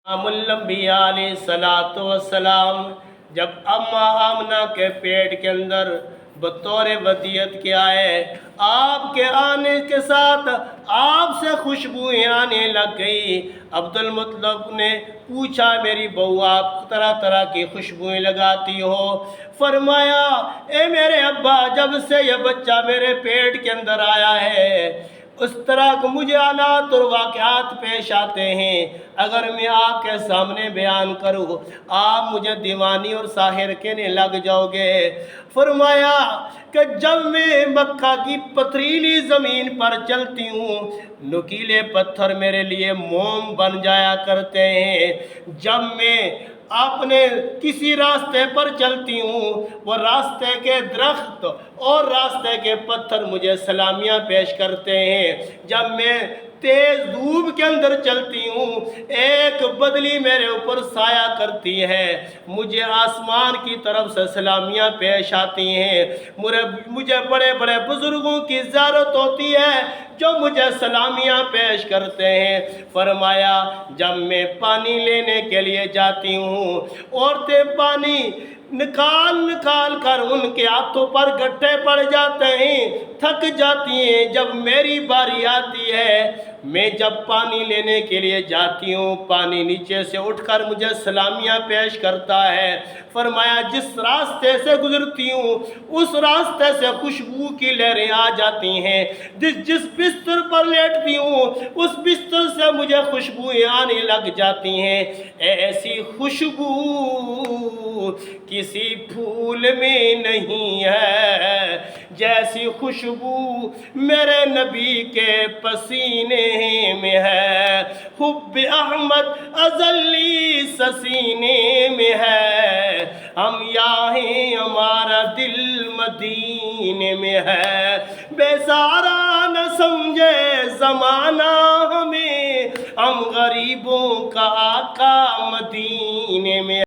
इमामुल-अंबिया अलैहिस्सलातु वस्सलाम जब अम्मा आमना के पेट के अंदर बतौर वदियत के आए, आपके आने के साथ आपसे खुशबुएं आने लग गई। अब्दुल मुत्तलिब ने पूछा, मेरी बहू आप तरह तरह की खुशबुएं लगाती हो? फरमाया, ए मेरे अब्बा, जब से यह बच्चा मेरे पेट के अंदर आया है उस तरह को मुझे हालात और वाक़यात पेश आते हैं, अगर मैं आपके सामने बयान करूँ आप मुझे दीवानी और साहिर कहने लग जाओगे। फरमाया कि जब मैं मक्का की पथरीली ज़मीन पर चलती हूँ, नुकीले पत्थर मेरे लिए मोम बन जाया करते हैं। जब मैं अपने किसी रास्ते पर चलती हूँ, वो रास्ते के दरख्त और रास्ते के पत्थर मुझे सलामियाँ पेश करते हैं। जब मैं तेज़ धूप के अंदर चलती हूँ, एक बदली मेरे ऊपर साया करती है, मुझे आसमान की तरफ से सलामियाँ पेश आती हैं। मुझे बड़े बड़े बुज़ुर्गों की ज़ियारत होती है जो मुझे सलामियाँ पेश करते हैं। फरमाया, जब मैं पानी लेने के लिए जाती हूँ, औरतें पानी निकाल कर उनके हाथों पर गड्ढे पड़ जाते हैं, थक जाती हैं। जब मेरी बारी आती है, मैं जब पानी लेने के लिए जाती हूँ, पानी नीचे से उठकर मुझे सलामियाँ पेश करता है। फरमाया, जिस रास्ते से गुजरती हूँ उस रास्ते से खुशबू की लहरें आ जाती हैं। जिस बिस्तर पर लेटती हूँ उस बिस्तर से मुझे खुशबुएं आने लग जाती हैं। ऐसी खुशबू किसी फूल में नहीं है जैसी खुशबू मेरे नबी के पसीने में है। हुब्बे अहमद अज़ली सीने में है, हम यहाँ हैं, हमारा दिल मदीने में है। बेसारा न समझे ज़माना हमें, हम गरीबों का आका मदीने में